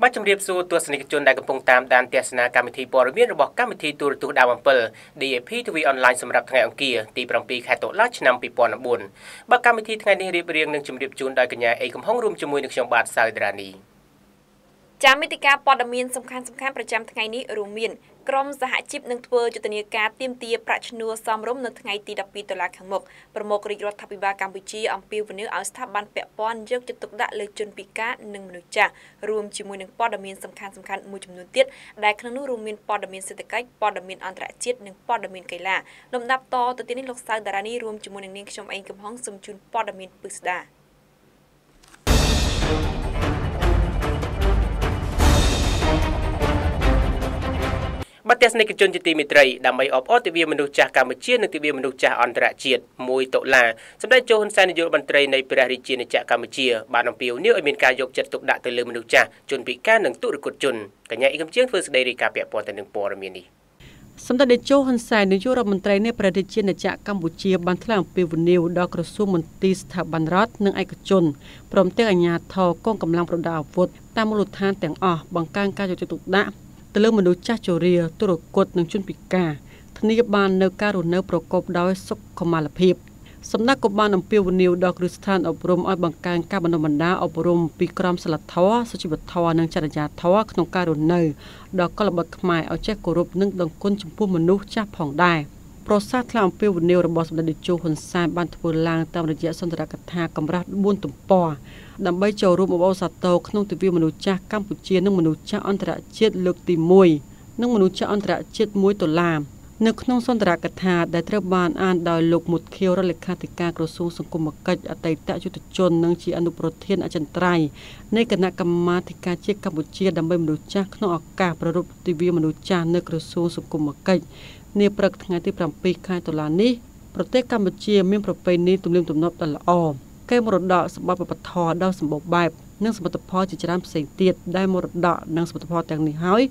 បាទជំរាបសួរទស្សនិកជនដែលកំពុងតាមដានទស្សនាកម្មវិធីព័ត៌មានរបស់កម្មវិធីទូរទស្សន៍ដៅ7 DAP TV Online សម្រាប់ថ្ងៃអង្គារទី7ខែតុលាឆ្នាំ2014បាទកម្មវិធីថ្ងៃនេះរៀបរៀងនឹងជម្រាបជូនដោយកញ្ញាអេកំហុងរួមជាមួយនឹងខ្ញុំបាទសៅដរានីចាមេតិកាព័ត៌មានសំខាន់ប្រចាំថ្ងៃនេះរួមមានក្រុមសហជីពនឹងធ្វើយុទ្ធនាការទាមទារប្រាក់ឈ្នួលសមរម្យនៅថ្ងៃទី12តុលាខាងមុខប្រមុខរាជរដ្ឋាភិបាលកម្ពុជាអំពាវនាវឲ្យស្ថាប័នពាក់ព័ន្ធយកចិត្តទុកដាក់លើជនពិការនិងមនុស្សចាស់រួមជាមួយនឹងព័ត៌មានសំខាន់មួយចំនួនទៀតដែលក្នុងនោះរួមមានព័ត៌មានសេដ្ឋកិច្ចព័ត៌មានអន្តរជាតិនិងព័ត៌មានកីឡាលំដាប់តទៅទៀតនេះលោកសៅតារានីរួមជាមួយនឹងនាងខ្ញុំអេងកំហុងសូមជូនព័ត៌មានពិស្ដាបាទទស្សនិកជនជាទីមេត្រីដើម្បីអបអរទិវាមនុស្សចាស់កម្ពុជានិងទិវាមនុស្សចាស់អន្តរជាតិ1តុលាសម្ដេចជោហ៊ុនសែននាយករដ្ឋមន្ត្រីនៃព្រះរាជាណាចក្រកម្ពុជាបានអំពាវនាវឲ្យមានការយកចិត្តទុកដាក់ទៅលើមនុស្សចាស់ជនពិការនិងទុរគតជនកញ្ញាអ៊ីកំជាងធ្វើសេចក្តីរាយការណ៍ពាក់ព័ន្ធទៅនឹងព័ត៌មាននេះសម្ដេចតេជោហ៊ុនសែននាយករដ្ឋមន្ត្រីនៃព្រះរាជាណាចក្រកម្ពុជាបានថ្លែងអំពាវនាវដល់ក្រសួងមន្ទីរស្ថាប័នរដ្ឋនិងឯកជនព្រមទាំងអាជ្ញាធរកងកម្លាំងប្រដាប់អាវុធតាមមូលដ្ឋានទាំងអស់បង្កើនការយកចិត្តទុកដាក់ទៅលើមនុស្សចាស់ជរាទុរគតនិងជនពិការធានាបាននូវការរស់នៅប្រកបដោយសុខុមាលភាពសម្ដេចក៏បានអំពាវនាវដល់គ្រឹះស្ថានអប់រំឲ្យបង្កើនការបណ្តុះបណ្តាលអប់រំពីក្រមសីលធម៌សុជីវធម៌និងចរិយាធម៌ក្នុងការរស់នៅដល់កុលបុត្រខ្មែរឲ្យចេះគោរពនិងដឹងគុណចំពោះមនុស្សចាស់ផងដែរប្រសាសន៍ថ្លែងអំពាវនាវរបស់សម្ដេចតេជោហ៊ុនសែនបានធ្វើឡើងតាមរយៈសន្ទរកថាកម្រាស់4ទំព័រដើម្បីចូលរួមអបអរសាទរក្នុងទិវាមនុស្សចាស់កម្ពុជានិងមនុស្សចាស់អន្តរជាតិលើកទី1និងមនុស្សចាស់អន្តរជាតិ1ដុល្លារនៅក្នុងសន្ទរកថាដែលត្រូវបានអានដោយលោកមុតខៀវរដ្ឋលេខាធិការក្រសួងសង្គមគិច្ចអតីតយុទ្ធជននិងជាអនុប្រធានអចិន្ត្រៃយ៍នៃគណៈកម្មាធិការជាតិកម្ពុជាដើម្បីមនុស្សចាស់ក្នុងឱកាសប្រារព្ធទិវាមនុស្សចាស់នៅក្រសួងសង្គមគិច្ចនាព្រឹកថ្ងៃទី7ខែតុលានេះប្រទេសកម្ពុជាមានប្រពៃណីទំនៀមទម្លាប់ដ៏ល្អកេរមរតកសម្បត្តិវប្បធម៌ដ៏សម្បូរបែបនិងសមិទ្ធផលជាច្រើនផ្សេងទៀតដែលមរតកនិងសមិទ្ធផលទាំងនេះហើយ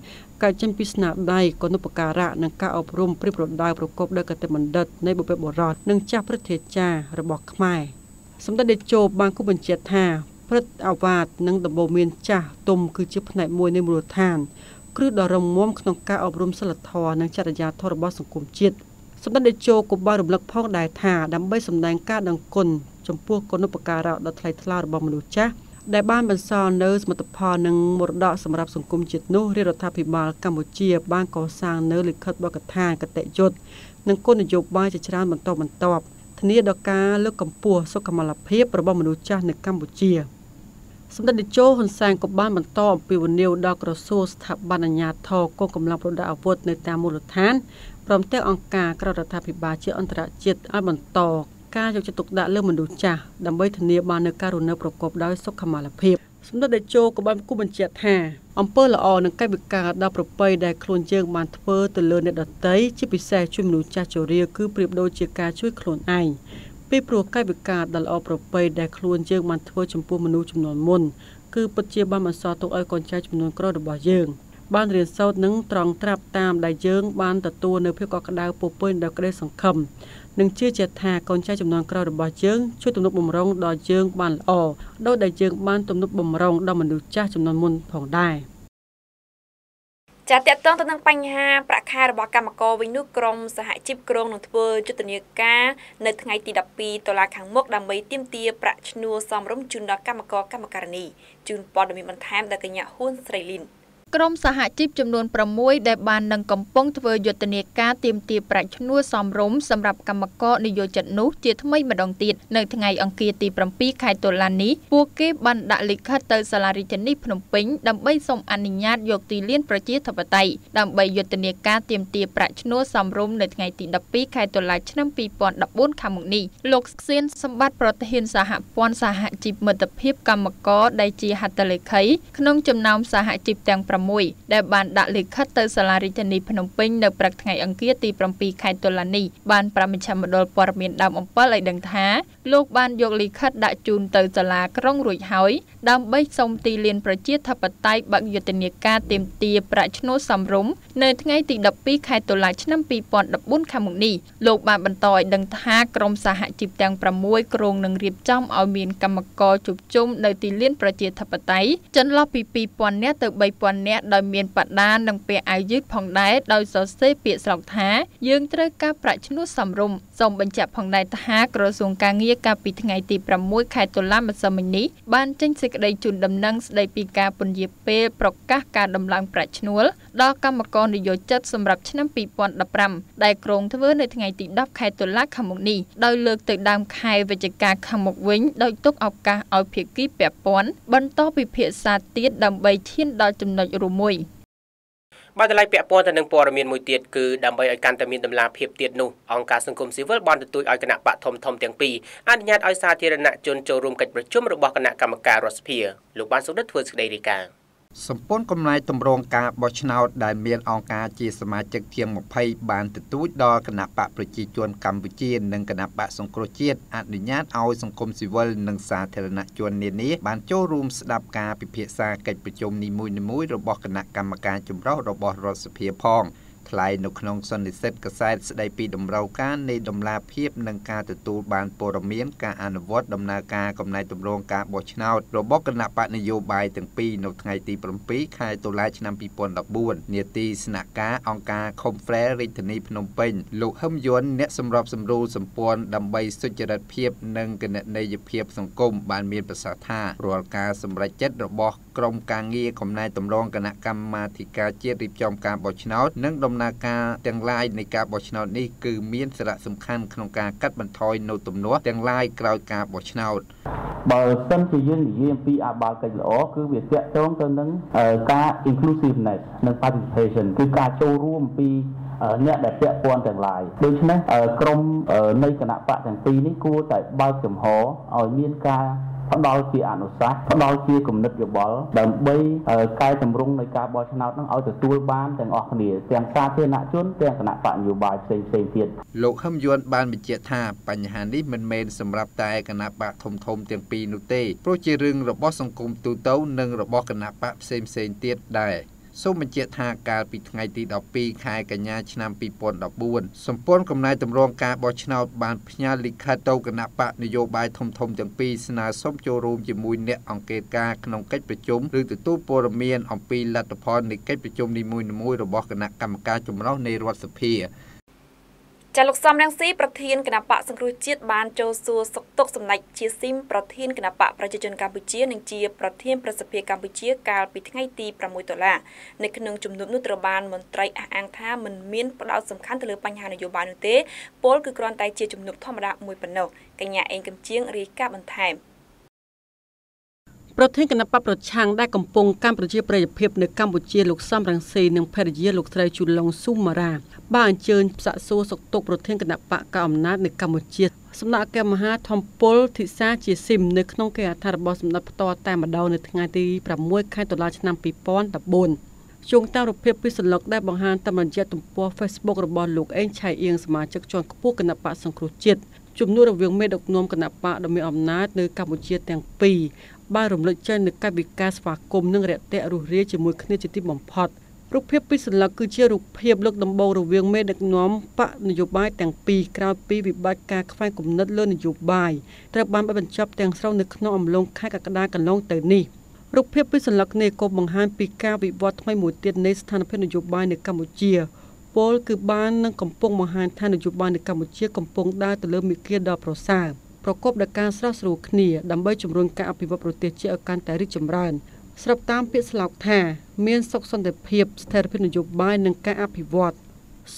កើតចេញពីស្នាដៃគុណូបការៈនិងការអប់រំព្រឹបប្រដៅប្រកបដោយគតិបណ្ឌិតនៃបុព្វបុរសនិងចាស់ព្រឹទ្ធាចារ្យរបស់ខ្មែរសម្ដេចតេជោបានគូបញ្ជាក់ថាព្រឹទ្ធាវាទនិងដំបូន្មានចាស់ទុំគឺជាផ្នែកមួយនៃមូលដ្ឋានគ្រឹះដ៏រឹងមាំក្នុងការអប់រំសិលធម៌និងចរិយាធម៌របស់សង្គមជាតិសម្ដេចតេជោក៏បានរំលឹកផងដែរថាដើម្បីសម្ដែងការដឹងគុណចំពោះគុណូបការៈដ៏ថ្លៃថ្លារបស់មនុស្សចាស់ដែលបានបន្សល់នៅសមិទ្ធផលនិងមរតកសម្រាប់សង្គមជាតិនោះរាជរដ្ឋាភិបាលកម្ពុជាបានកសាងនៅលិខិតបទកថាគតិយុត្តនិងគោលនយោបាយជាច្រើនបន្តធានាដល់ការលើកកម្ពស់សុខុមាលភាពរបស់មនុស្សចាស់នៅកម្ពុជាសម្ដេចតេជោហ៊ុនសែនក៏បានបន្តអំពាវនាវដល់ក្រសួងស្ថាប័នអាជ្ញាធរកងកម្លាំងប្រដាប់អាវុធនៅតាមមូលដ្ឋានព្រមទាំងអង្គការក្រៅរដ្ឋាភិបាលជាអន្តរជាតិឲ្យបន្តការយកចិត្តទុកដាក់លើមនុស្សចាស់ដើម្បីធានាបាននូវការរស់នៅប្រកបដោយសុខុមាលភាពសម្ដេចតេជោក៏បានគូបញ្ជាក់ថាអំពើល្អនិងកាយវិការដ៏ប្រពៃដែលខ្លួនយើងបានធ្វើទៅលើអ្នកដទៃជាពិសេសជួយមនុស្សចាស់ជរាគឺប្រៀបដូចជាការជួយខ្លួនឯងពីព្រោះកាយវិការដ៏ល្អប្រពៃដែលខ្លួនយើងបានធ្វើចំពោះមនុស្សចំនួនមុនគឺពិតជាបានបន្សល់ទុកឲ្យកូនចៅចំនួនក្រោយរបស់យើងបានរៀនសូត្រនិងត្រង់ត្រាប់តាមដែលយើងបានទទួលនៅភាពកក់ក្ដៅពោពេញដោយក្តីសង្ឃឹមនិងជឿជាក់ថាកូនចៅចំនួនក្រោយរបស់យើងជួយទំនុកបំរុងដល់យើងបានល្អដោយដែលយើងបានទំនុកបំរុងដល់មនុស្សចាស់ចំនួនមុនផងដែរចាតតងទៅនឹងបញ្ហាប្រាក់ខែរបស់កម្មករវិញនោះក្រមសហជីពក្រុងនឹងធ្វើយុទ្ធនាការនៅថ្ងៃទី12តុលាខាងមុខដើម្បីទាមទារប្រាក់ឈ្នួលសមរម្យជូនដល់កម្មករកម្មការិនីជូនព័ត៌មានបន្ថែមដល់កញ្ញាហ៊ុនស្រីលីនក្រុមសហជីពចំនួន6ដែលបាននឹងកំពុងធ្វើយុទ្ធនាការទាមទារប្រាក់ឈ្នួលសមរម្យសម្រាប់កម្មករនិយោជិតនោះជាថ្មីម្ដងទៀតនៅថ្ងៃអង្គារទី7ខែតុលានេះពួកគេបានដាក់លិខិតទៅសាលារាជធានីភ្នំពេញដើម្បីសូមអនុញ្ញាតយកទីលានប្រជាធិបតេយ្យដើម្បីយុទ្ធនាការទាមទារប្រាក់ឈ្នួលសមរម្យនៅថ្ងៃទី12ខែតុលាឆ្នាំ2014ខាងមុខនេះលោកសៀនសម្បត្តិប្រធានសហព័ន្ធសហជីពមិត្តភាពកម្មករដែលជាហត្ថលេខីក្នុងចំណោមសហជីពទាំង 6ដែលបានដាក់លិខិតទៅសាលារាជធានីភ្នំពេញនៅព្រឹកថ្ងៃអង្គារទី7ខែតុលានេះបានប្រាប់មជ្ឈមណ្ឌលព័ត៌មានដើមអំពិលឲ្យដឹងថាលោកបានយកលិខិតដាក់ជូនទៅសាលាក្រុងរួចហើយដើម្បីសុំទីលានប្រជាធិបតេយ្យបើកយុទ្ធនាការទាមទារប្រាក់ឈ្នួលសមរម្យនៅថ្ងៃទី12ខែតុលាឆ្នាំ2014ខាងមុខនេះលោកបានបន្តឲ្យដឹងថាក្រុមសហជីពទាំង6ក្រុងនឹងរៀបចំឲ្យមានកម្មករជួបជុំនៅទីលានប្រជាធិបតេយ្យចន្លោះពី 2000 នាក់ទៅ 3000 នាក់ដោយមានបដានិងពាក់អាវយឺតផងដែរដោយសរសេរពាក្យស្លោកថាយើងត្រូវការប្រាក់ឈ្នួលសមរម្យសូមបញ្ជាក់ផងដែរថាក្រសួងការងារកាលពីថ្ងៃទី6ខែតុលាម្សិលមិញនេះបានចេញសេចក្តីជូនដំណឹងស្តីពីការពន្យាពេលប្រកាសការដំឡើងប្រាក់ឈ្នួលដល់កម្មករនិយោជិតសម្រាប់ឆ្នាំ2015ដែលក្រុងធ្វើនៅថ្ងៃទី10ខែតុលាខាងមុខនេះដោយលើកទៅដើមខែវិច្ឆិកាខាងមុខវិញដោយទុកឱកាសឲ្យភាគីពាក់ព័ន្ធបន្តពិភាក្សាទៀតដើម្បីឈានដល់ចំណុចរួមមួយបាទតម្លៃពាក់ព័ន្ធទៅនឹងព័ត៌មានមួយទៀតគឺដើម្បីឲ្យកាន់តែមានតម្លាភាពទៀតនោះអង្គការសង្គមស៊ីវិលបានទទូចឲ្យគណៈបកធំទាំងពីរអនុញ្ញាតឲ្យសាធារណជនចូលរួមកិច្ចប្រជុំរបស់គណៈកម្មការរដ្ឋសភាលោកបានសុខដិតធ្វើសេចក្តីរាយការណ៍សម្ព័ន្ធកំណែតម្រង់ការបោះឆ្នោតដែលមានអង្គការជាសមាជិកជាង20បានទទូចដល់គណៈបកប្រជាជនកម្ពុជានិងគណៈបកសង្គ្រោះជាតិអនុញ្ញាតឲ្យសង្គមស៊ីវិលនិងសាធារណជននានាបានចូលរួមស្ដាប់ការពិភាក្សាកិច្ចប្រជុំនីមួយៗរបស់គណៈកម្មការចម្រុះរបស់រដ្ឋសភាផងថ្លែងនៅក្នុងសន្និសីទកាសែតស្ដីពីតម្រូវការនៃតម្លាភាពនិងការទទួលបានព័ត៌មានការអនុវត្តដំណើរការកំណែតម្រង់ការបោះឆ្នោតរបស់គណៈបកនយោបាយទាំងពីរនៅថ្ងៃទី7ខែតុលាឆ្នាំ2014នាទីស្នាក់ការអង្គការ Confrere រាជធានីភ្នំពេញលោកហឹមយុនអ្នកសម្របសម្រួលសម្ព័ន្ធដើម្បីសុចរិតភាពនិងគណនេយ្យភាពសង្គមបានមានប្រសាសន៍ថារាល់ការសម្រេចចិត្តរបស់ក្រុមការងារកំណែតម្រង់គណៈកម្មាធិការជាតិរៀបចំការបោះឆ្នោតនិងដំណើរការទាំងឡាយនៃការបោះឆ្នោតនេះគឺមានសារៈសំខាន់ក្នុងការកាត់បន្ថយនៅទំនាស់ទាំងឡាយក្រោយការបោះឆ្នោតបើសិនជាយើងនិយាយអំពីអបាលកិច្ចល្អគឺវាទាក់ទងទៅនឹងការ inclusiveness និង participation គឺការចូលរួមពីអ្នកដែលពាក់ព័ន្ធទាំងឡាយដូច្នេះក្រុមនៃគណៈបកទាំងពីរនេះគួរតែបើកចំហឲ្យមានការផ្ដល់ជាអនុសាសន៍ផ្ដល់ជាគំនិតយោបល់ដើម្បីកែតម្រង់នៃការបោះឆ្នោតនឹងឲ្យទទួលបានទាំងអស់គ្នាទាំងសាធារណជនទាំងគណៈបកនយោបាយផ្សេងទៀតលោកហឹមយុនបានបញ្ជាក់ថាបញ្ហានេះមិនមែនសម្រាប់តែគណៈបកធំទាំងពីរនោះទេព្រោះជារឿងរបស់សង្គមទូទៅនិងរបស់គណៈបកផ្សេងទៀតដែរសូមបញ្ជាក់ថាកាលពីថ្ងៃទី12ខែកញ្ញាឆ្នាំ2014សម្ព័ន្ធកំណែតម្រង់ការបោះឆ្នោតបានផ្ញើលិខិតទៅគណៈបកនយោបាយធំទាំងពីរស្នើសុំចូលរួមជាមួយអ្នកអង្កេតការណ៍ក្នុងកិច្ចប្រជុំឬទទួលព័ត៌មានអំពីលទ្ធផលនៃកិច្ចប្រជុំនីមួយៗរបស់គណៈកម្មការចម្រុះនៃរដ្ឋសភាចាលោកសំរងស៊ីប្រធានគណៈបកសង្គ្រោះជាតិបានចូលសួរសុខទុក្ខសម្ដេចជាស៊ីមប្រធានគណៈបកប្រជាជនកម្ពុជានិងជាប្រធានប្រសិទ្ធិកម្ពុជាកាលពីថ្ងៃទី6តុលានៅក្នុងជំនួបនោះត្រូវបានមន្ត្រីអះអាងថាមិនមានផ្ដោតសំខាន់ទៅលើបញ្ហានយោបាយនោះទេពលគឺគ្រាន់តែជាជំនួបធម្មតាមួយប៉ុណ្ណោះកញ្ញាអេងកំជាងរាយការណ៍បន្ថែមប្រធានគណៈបកប្រឆាំងដែលកំពុងកម្មប្រជាប្រិយភាពនៅកម្ពុជាលោកសំរងស៊ីនិងភរិយាលោកស្រីជូឡុងស៊ូម៉ារ៉ាបានអញ្ជើញសាកសួរសុខទុក្ខប្រធានគណៈបកកៅអំណាចនៅកម្ពុជាសំណាក់អគ្គមហាធម្មពលធីសាជាស៊ីមនៅក្នុងគេហដ្ឋានរបស់សម្ដេចផ្ទាល់តែម្ដងនៅថ្ងៃទី6ខែតុលាឆ្នាំ2014ជួងតាមរូបភាពពីសន្លឹកដែលបង្ហាញតាមរយៈទំព័រ Facebook របស់លោកអេងឆៃអៀងសមាជិកជាន់ខ្ពស់គណៈបកសង្គ្រោះជាតិជំនួសរវាងមេដឹកនាំគណៈបកដ៏មានអំណាចនៅកម្ពុជាទាំងពីរបានរំលឹកចេញនូវកាយវិការស្វាគមន៍និងរាក់ទាក់រុះរាយជាមួយគ្នាជាទីបំផុតរូបភាពពីសន្លឹកគឺជារូបភាពលើកដំបូងរវាងមេដឹកនាំបកនយោបាយទាំងពីរក្រោយពីវិបត្តិការខ្វែងគំនិតលើនយោបាយត្រូវបានបញ្ចប់ទាំងស្រុងនៅក្នុងអំឡុងខែកក្កដាកន្លងទៅនេះរូបភាពពីសន្លឹកនេះក៏បង្ហាញពីការវិវត្តថ្មីមួយទៀតនៃស្ថានភាពនយោបាយនៅកម្ពុជាពលគឺបាននឹងកំពុងបង្ហាញថានយោបាយនៅកម្ពុជាកំពុងដើរទៅលើមាគ៌ាដ៏ប្រសើរប្រកបដោយការស្រស់ស្រួលគ្នាដើម្បីជំរុញការអភិវឌ្ឍប្រទេសជាតិឲ្យកាន់តែរីកចម្រើនស្របតាមពាក្យស្លោកថាមានសុខសន្តិភាពស្ថិរភាពនយោបាយនិងការអភិវឌ្ឍ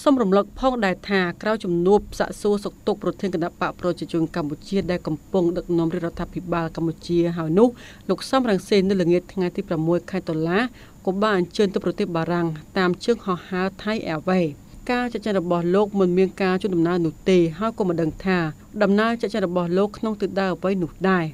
សូមរំលឹកផងដែរថាក្រៅជំនួបសាកសួរសុខទុក្ខប្រធានគណៈបកប្រជាជនកម្ពុជាដែលកំពុងដឹកនាំរដ្ឋាភិបាលកម្ពុជាហើយនោះលោកសំរងស៊ីនៅល្ងាចថ្ងៃទី6ខែតុលាក៏បានអញ្ជើញទៅប្រទេសបារាំងតាមជើងហោះហើរ Thai Airways ការចែកចាយរបស់លោកមិនមានការជូនដំណើរនោះទេហើយក៏មិនដឹងថាដំណើរចែកចាយរបស់លោកក្នុងទិសដៅអ្វីនោះដែរ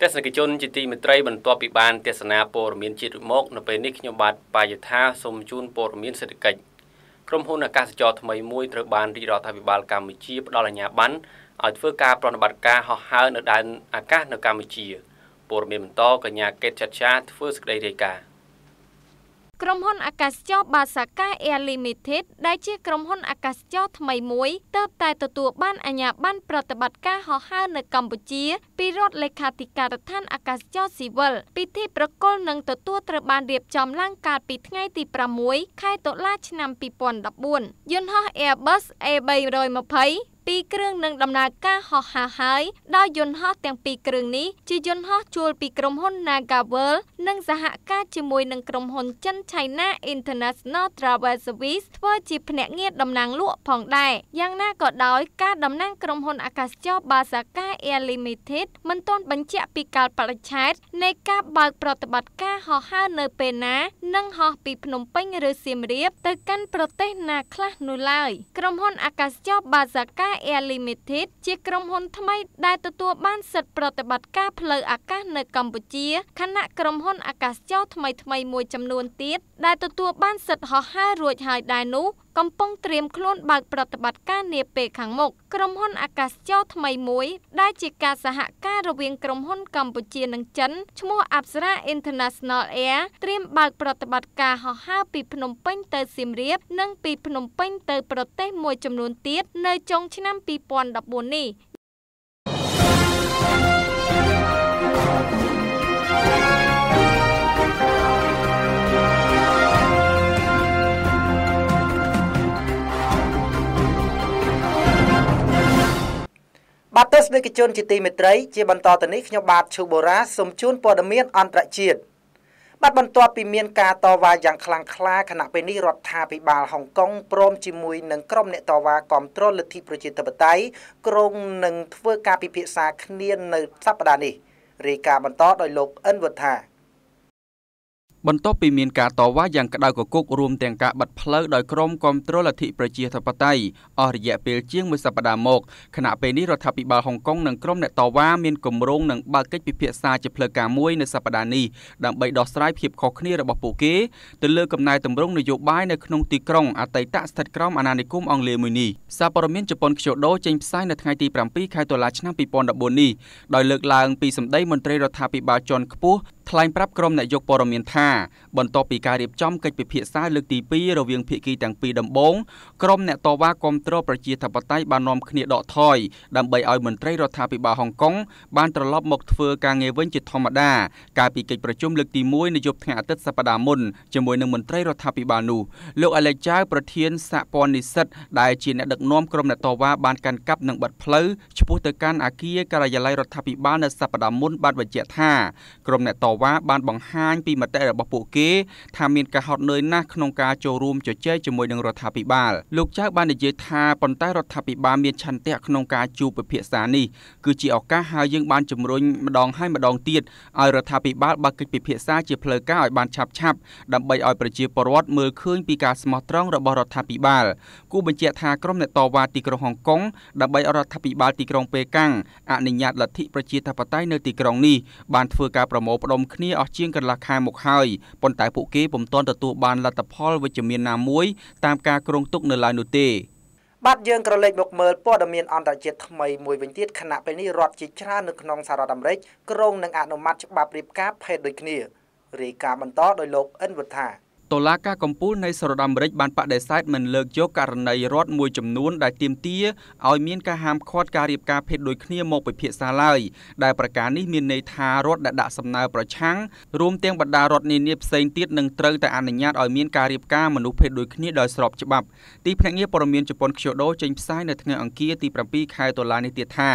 ស្សនិកជនជាទីមេត្រីបន្ទាប់ពីបានទស្សនាព័ត៌មានជាតិមកនៅពេលនេះខ្ញុំបាទបាយថាសូមជូនព័ត៌មានសេដ្ឋកិច្ចក្រុមហ៊ុនអាកាសចរថ្មីមួយត្រូវបានរាជរដ្ឋាភិបាលកម្ពុជាផ្ដល់អាជ្ញាប័ណ្ណឲ្យធ្វើការប្រតិបត្តិការហោះហើរនៅដែនអាកាសនៅកម្ពុជាព័ត៌មានបន្តកញ្ញាកេតចាត់ឆាធ្វើសេចក្តីរាយការណ៍ក្រុមហ៊ុនអាកាសចរបាសាកា Air Limited ដែលជាក្រុមហ៊ុនអាកាសចរថ្មីមួយទើបតែទទួលបានអាជ្ញាប័ណ្ណប្រតិបត្តិការហោះហើរនៅកម្ពុជាពីរដ្ឋលេខាធិការដ្ឋានអាកាសចរស៊ីវិលពិធីប្រគល់នឹងទទួលត្រូវបានរៀបចំឡើងកាលពីថ្ងៃទី6ខែតុលាឆ្នាំ2014យន្តហោះ Airbus A320ពីរគ្រឿងនឹងដំណើរការហោះហើរហើយដោយយន្តហោះទាំងពីរគ្រឿងនេះជាយន្តហោះជួលពីក្រុមហ៊ុន Nagavel និងសហការជាមួយនឹងក្រុមហ៊ុនចិន China International Travel Service ធ្វើជាភ្នាក់ងារតំណាងលក់ផងដែរយ៉ាងណាក៏ដោយការតំណាងក្រុមហ៊ុនអាកាសចរបាសាកា Air Limited មិនទាន់បញ្ជាក់ពីកាលបរិច្ឆេទនៃការបើកប្រតិបត្តិការហោះហើរនៅពេលណានិងហោះពីភ្នំពេញឬសៀមរាបទៅកាន់ប្រទេសណាខ្លះនោះឡើយក្រុមហ៊ុនអាកាសចរបាសាកាAir Limited ជាក្រុមហ៊ុនថ្មីដែលទទួលបានសិទ្ធិប្រតិបត្តិការផ្លូវអាកាសនៅកម្ពុជាខណៈក្រុមហ៊ុនអាកាសចរថ្មីមួយចំនួនទៀតដែលទទួលបានសិទ្ធិហោះហើររួចហើយដែរនោះកំពុងត្រៀមខ្លួនបើកប្រតិបត្តិការនាពេលខាងមុខក្រុមហ៊ុនអាកាសចរថ្មីមួយដែលជាការសហការរវាងក្រុមហ៊ុនកម្ពុជានិងចិនឈ្មោះ Apsara International Air ត្រៀមបើកប្រតិបត្តិការហោះហើរពីភ្នំពេញទៅសៀមរាបនិងពីភ្នំពេញទៅប្រទេសមួយចំនួនទៀតនៅចុងឆ្នាំ2014នេះបាទទស្សនិកជនជាទីមេត្រីជាបន្តទៅនេះខ្ញុំបាទឈូបូរ៉ាសូមជូនព័ត៌មានអន្តរជាតិបាទបន្ទាប់ពីមានការតវ៉ាយ៉ាងខ្លាំងក្លាខណៈពេលនេះរដ្ឋាភិបាលហុងកុងព្រមជាមួយនឹងក្រុមអ្នកតវ៉ាគាំទ្រលទ្ធិប្រជាធិបតេយ្យក្រុងនឹងធ្វើការពិភាក្សាគ្នានៅសប្តាហ៍នេះរាយការណ៍បន្តដោយលោកអិនវុធា បន្ទាប់ពីមានការតវ៉ាយ៉ាងក្តៅគគុករួមទាំងការបាត់ផ្លូវដោយក្រុមគាំទ្រលទ្ធិប្រជាធិបតេយ្យអស់រយៈពេលជាងមួយសប្តាហ៍មកខណៈពេលនេះរដ្ឋាភិបាលហុងកុងនិងក្រុមអ្នកតវ៉ាមានគម្រោងនឹងបើកកិច្ចពិភាក្សាជាផ្លូវការមួយនៅសប្តាហ៍នេះដើម្បីដោះស្រាយភាពខុសគ្នារបស់ពួកគេទៅលើកំណែទម្រង់នយោបាយនៅក្នុងទីក្រុងអតីតស្ថិតក្រោមអាណានិគមអង់គ្លេសមួយនេះសារព័ត៌មានជប៉ុនខ្ជូដូចេញផ្សាយនៅថ្ងៃទី7ខែតុលាឆ្នាំ2014នេះដោយលើកឡើងពីសម្ដីមន្ត្រីរដ្ឋាភិបាលជាន់ខ្ពស់ថ្លែងប្រាប់ក្រុមអ្នកយកព័ត៌មានថាបន្ទាប់ពីការរៀបចំកិច្ចពិភាក្សាលើកទី2រវាងភាគីទាំងពីរដំបូងក្រុមអ្នកតវ៉ាគាំទ្រប្រជាធិបតេយ្យបាននាំគ្នាដកថយដើម្បីឲ្យមន្ត្រីរដ្ឋាភិបាលហុងកុងបានត្រឡប់មកធ្វើការងារវិញជាធម្មតាកាលពីកិច្ចប្រជុំលើកទី1នៅយប់ថ្ងៃអាទិត្យសប្តាហ៍មុនជាមួយនឹងមន្ត្រីរដ្ឋាភិបាលនោះលោកអាឡេចៅប្រធានសហព័ន្ធនិស្សិតដែលជាអ្នកដឹកនាំក្រុមអ្នកតវ៉ាបានកាន់កាប់និងបិទផ្លូវឆ្ពោះទៅកាន់អគារការិយាល័យរដ្ឋាភិបាលនៅសប្តាហ៍មុនបានបញ្ជាក់ថាក្រុមអ្នកតវ៉ាបានបង្ហាញពីមតិរបស់ពួកគេថាមានការហត់នឿយណាស់ក្នុងការចូលរួមជជែកជាមួយនឹងរដ្ឋាភិបាលលោកចៅបាននិយាយថាប៉ុន្តែរដ្ឋាភិបាលមានឆន្ទៈក្នុងការជួបពិភាក្សានេះគឺជាឱកាសហើយយើងបានជំរុញម្ដងហើយម្ដងទៀតឲ្យរដ្ឋាភិបាលបើកកិច្ចពិភាក្សាជាផ្លូវការឲ្យបានឆាប់ៗដើម្បីឲ្យប្រជាពលរដ្ឋមើលឃើញពីការស្មោះត្រង់របស់រដ្ឋាភិបាលគូបញ្ជាក់ថាក្រុមអ្នកតវ៉ាទីក្រុងហុងកុងដើម្បីឲ្យរដ្ឋាភិបាលទីក្រុងប៉េកាំងអនុញ្ញាតលទ្ធិប្រជាធិបតេយ្យនៅទីក្រុងនេះបានធ្វើការប្រមូលផ្ដុំគ្នាអស់ជាងកន្លះខែមកហើយប៉ុន្តែពួកគេពុំទាន់ទទួលបានលទ្ធផលវិជ្ជមានណាមួយតាមការគ្រោងទុកនៅឡើយនោះទេបាទយើងក្រឡេកមកមើលព័ត៌មានអន្តរជាតិថ្មីមួយវិញទៀតខណៈពេលនេះរដ្ឋជាច្រើននៅក្នុងសហរដ្ឋអាមេរិកក្រុងនឹងអនុម័តច្បាប់រៀបការភេទដូចគ្នារាយការណ៍បន្តដោយលោកអិនវុធា តុលាការកំពូលនៃសហរដ្ឋអាមេរិកបានបដិសេធមិនលើកយកករណីរដ្ឋមួយចំនួនដែលទាមទារឲ្យមានការហាមឃាត់ការរៀបការភេទដូចគ្នាមកពិភាក្សាឡើយដែលប្រការនេះមានន័យថារដ្ឋដែលដាក់សំណើប្រឆាំងរួមទាំងបណ្ដារដ្ឋនានាផ្សេងទៀតនឹងត្រូវតែអនុញ្ញាតឲ្យមានការរៀបការមនុស្សភេទដូចគ្នាដោយស្របច្បាប់ទីភ្នាក់ងារព័ត៌មានជប៉ុនខ្ជូដូចេញផ្សាយនៅថ្ងៃអង្គារទី7ខែតុលានេះទៀតថា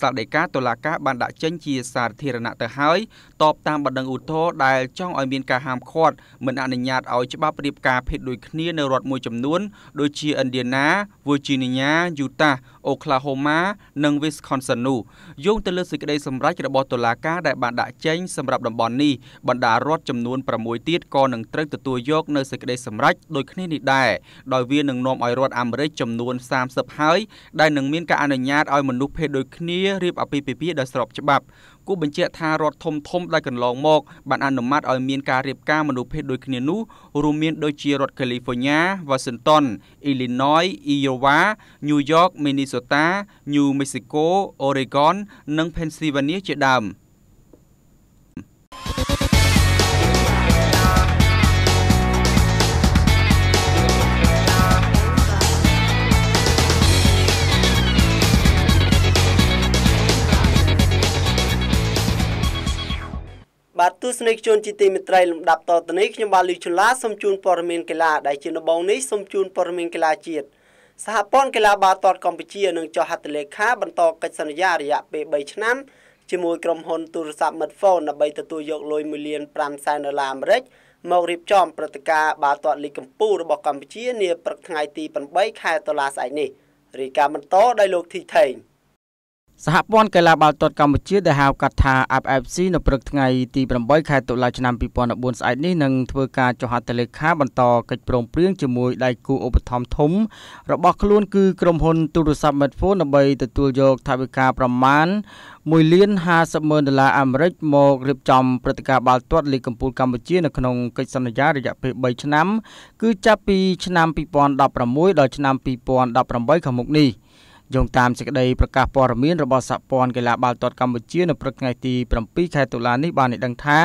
សាលដីកាតុលាការបានដាក់ចេញជាសាធារណៈទៅហើយតបតាមបណ្ដឹងឧទ្ធរណ៍ដែលចង់ឲ្យមានការហាមឃាត់មិនអនុញ្ញាតឲ្យច្បាប់រៀបការភេទដូចគ្នានៅរដ្ឋមួយចំនួនដូចជា Indiana, Virginia, Utah, Oklahoma និង Wisconsin នោះយោងទៅលើសេចក្តីសម្រេចរបស់តុលាការដែលបានដាក់ចេញសម្រាប់តំបន់នេះបណ្ដារដ្ឋចំនួន6ទៀតក៏នឹងត្រូវទទួលយកនៅសេចក្តីសម្រេចដូចគ្នានេះដែរដោយវានឹងនាំឲ្យរដ្ឋអាមេរិកចំនួន30ហើយដែលនឹងមានការអនុញ្ញាតឲ្យមនុស្សភេទដូចគ្នារៀបអាពាហ៍ពិពាហ៍ដោយស្របច្បាប់ គូបញ្ជាក់ថារដ្ឋធំដែលកន្លងមកបានអនុម័តឲ្យមានការរៀបការមនុស្សភេទដូចគ្នានោះរួមមានដូចជារដ្ឋ California, Washington, Illinois, Iowa, New York, Minnesota, New Mexico, Oregon និង Pennsylvania ជាដើមបាទទស្សនិកជនជាទីមេត្រីលំដាប់តទៅនេះខ្ញុំបាទលីជូឡាសូមជូនព័ត៌មានកីឡាដែលជាដំបូងនេះសូមជូនព័ត៌មានកីឡាជាតិសហព័ន្ធកីឡាបាល់ទាត់កម្ពុជានឹងចុះហត្ថលេខាបន្តកិច្ចសន្យារយៈពេល3ឆ្នាំជាមួយក្រុមហ៊ុនទូរស័ព្ទ Smartphone ដើម្បីទទួលយកលុយ$1,500,000 អាមេរិកមករៀបចំព្រឹត្តិការណ៍បាល់ទាត់លីកកម្ពុជារបស់កម្ពុជានាព្រឹកថ្ងៃទី8ខែតុលាស្អែកនេះរាយការណ៍បន្តដោយលោកធីថេងសហព័ន្ធកីឡាបាល់ទាត់កម្ពុជាដែលហៅកាត់ថា FFC នៅព្រឹកថ្ងៃទី8ខែតុលាឆ្នាំ2014ស្អែកនេះនឹងធ្វើការចុះហត្ថលេខាបន្តកិច្ចព្រមព្រៀងជាមួយដៃគូឧបត្ថម្ភធំរបស់ខ្លួនគឺក្រុមហ៊ុនទូរស័ព្ទ Smartphone ដើម្បីទទួលយកថវិកាប្រមាណ$1,50,000 អាមេរិកមករៀបចំព្រឹត្តិការណ៍បាល់ទាត់លីកកម្ពុជាកម្ពុជានៅក្នុងកិច្ចសន្យារយៈពេល3ឆ្នាំគឺចាប់ពីឆ្នាំ2016ដល់ឆ្នាំ2018ខាងមុខនេះយោងតាមសេចក្តីប្រកាសព័ត៌មានរបស់សហព័ន្ធកីឡាបាល់ទាត់កម្ពុជានៅព្រឹកថ្ងៃទី7ខែតុលានេះបានដឹងថា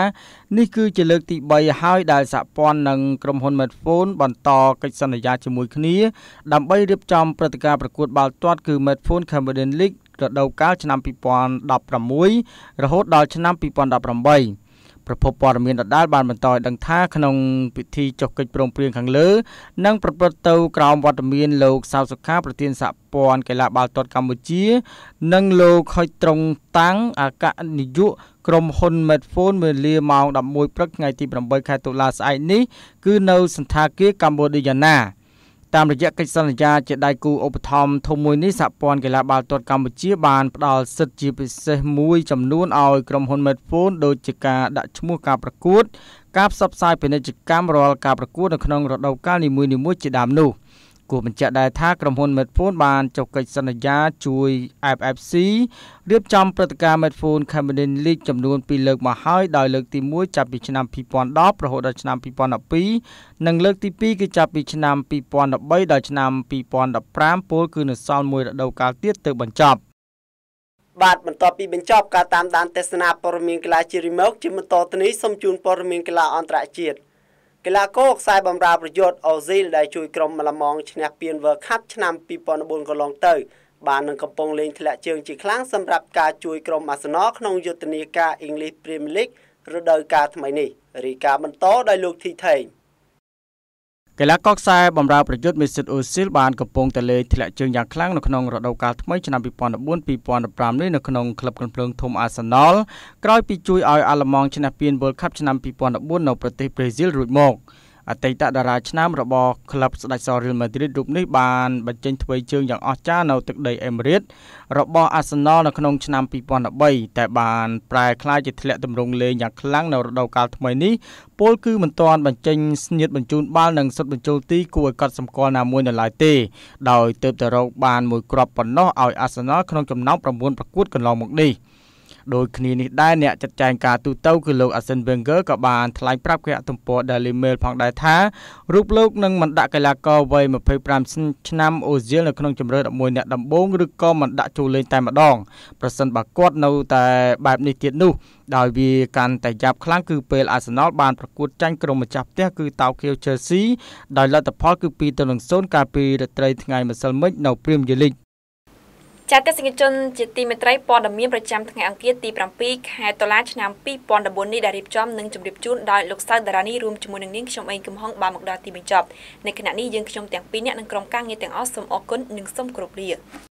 នេះគឺជាលើកទី3ហើយដែលសហព័ន្ធនិងក្រុមហ៊ុន Smartphone បន្តកិច្ចសន្យាជាមួយគ្នាដើម្បីរៀបចំព្រឹត្តិការណ៍ប្រកួតបាល់ទាត់គឺ Smartphone Cambodia League រដូវកាលឆ្នាំ2016រហូតដល់ឆ្នាំ2018ប្រភពព័ត៌មានដដែលបានបន្តឲ្យដឹងថាក្នុងពិធីចុះកិច្ចព្រមព្រៀងខាងលើនឹងប្រព្រឹត្តទៅក្រោមវត្តមានលោកសៅសុខាប្រធានសហព័ន្ធកីឡាបាល់ទាត់កម្ពុជានិងលោកហុចត្រង់តាំងអគ្គនាយកក្រុមហ៊ុន Smartphone វេលាម៉ោង11ព្រឹកថ្ងៃទី8ខែតុលាស្អែកនេះគឺនៅសន្តាគារកម្ពុជាណាតាមរយៈកិច្ចសន្យាជាដៃគូឧបត្ថម្ភធំមួយនេះសហព័ន្ធកីឡាបាល់ទាត់កម្ពុជាបានផ្ដល់សិទ្ធិជាពិសេសមួយចំនួនឲ្យក្រុមហ៊ុន Smartphone ដូចជាការដាក់ឈ្មោះការប្រកួតការផ្សព្វផ្សាយពាណិជ្ជកម្មរាល់ការប្រកួតនៅក្នុងរដូវកាលនីមួយៗជាដើមនោះគួរបញ្ជាក់ដែរថាក្រុមហ៊ុន Smartphone បានចុះកិច្ចសន្យាជួយ FFC រៀបចំព្រឹត្តិការណ៍ Smartphone Cambodia League ចំនួន2លើកមកហើយដោយលើកទី1ចាប់ពីឆ្នាំ2010រហូតដល់ឆ្នាំ2012និងលើកទី2គឺចាប់ពីឆ្នាំ2013ដល់ឆ្នាំ2015ពលគឺនៅសល់មួយរដូវកាលទៀតទើបបញ្ចប់បាទបន្ទាប់ពីបញ្ចប់ការតាមដានទស្សនាព័ត៌មានកីឡាជារីម៉ូកជាបន្តទៅនេះសូមជូនព័ត៌មានកីឡាអន្តរជាតិកីឡាករខ្សែបម្រើប្រយុទ្ធអូស៊ីលដែលជួយក្រុមម៉ាឡម៉ង់ឈ្នះពាន World Cup ឆ្នាំ2014កន្លងទៅបាននឹងកំពុងលេងធ្លាក់ជើងជាខ្លាំងសម្រាប់ការជួយក្រុមអាស៊ែនលក្នុងយុទ្ធនាការ English Premier League រដូវកាលថ្មីនេះរាយការណ៍បន្តដោយលោកធីថេងកីឡាករខ្សែបម្រើប្រយុទ្ធមេសិតអូស៊ីលបានកំពុងតែលេងធ្លាក់ជើងយ៉ាងខ្លាំងនៅក្នុងរដូវកាលថ្មីឆ្នាំ2014-2015នេះនៅក្នុងក្លឹបកំភ្លើងធំអាស៊ែនលក្រោយពីជួយឲ្យអាល្លឺម៉ង់ឈ្នះពាន World Cup ឆ្នាំ2014នៅប្រទេសប្រេស៊ីលរួចមកអតីតតារាឆ្នាំរបស់ក្លឹបស្ដេចស Real Madrid រូបនេះបានបញ្ចេញធ្វើជើងយ៉ាងអស្ចារ្យនៅទឹកដីអេមីរ៉េតរបស់អាស៊ែនលនៅក្នុងឆ្នាំ2013តែបានប្រែក្លាយជាធ្លាក់ទម្រង់លេងយ៉ាងខ្លាំងនៅរដូវកាលថ្មីនេះពលគឺមិនទាន់បញ្ចេញស្នៀតបញ្ជូនបាល់និងសុទ្ធបញ្ចូលទីគួរឲ្យកត់សម្គាល់ណាមួយនៅឡើយទេដោយទើបតែរកបានមួយគ្រាប់ប៉ុណ្ណោះឲ្យអាស៊ែនលក្នុងចំណោម9ប្រកួតកន្លងមកនេះដោយគ្នានេះដែរអ្នកចាត់ចែងការទូទៅគឺលោក Arsene Wenger ក៏បានថ្លែងប្រាប់គេហទំព័រ Daily Mail ផងដែរថារូបលោកនឹងមិនដាក់កីឡាករវ័យ25ឆ្នាំអូហ្ស៊ីលនៅក្នុងជម្រើស11អ្នកដំបូងឬក៏មិនដាក់ចូលលេងតែម្ដងប្រសិនបើគាត់នៅតែបែបនេះទៀតនោះដោយវាកាន់តែយ៉ាប់ខ្លាំងគឺពេល Arsenal បានប្រកួតចាញ់ក្រុមម្ចាស់ផ្ទះគឺតោក្យូ Chelsea ដោយលទ្ធផលគឺ2-0កាលពីរាត្រីថ្ងៃម្សិលមិញនៅ Premier Leagueចាទស្សនិកជនជាទីមេត្រីព័ត៌មានប្រចាំថ្ងៃអង្គារទី7ខែតុលាឆ្នាំ2014នេះដែលរៀបចំនិងជម្រាបជូនដោយលោកសៅតារ៉ានីរួមជាមួយនឹងនាងខ្ញុំអេងកំហុងបានមកដល់ទីបញ្ចប់ในขณะនេះយើងខ្ញុំទាំងពីរនាក់និងក្រុមការងារទាំងអស់សូមអរគុណនិងសូមគោរពលា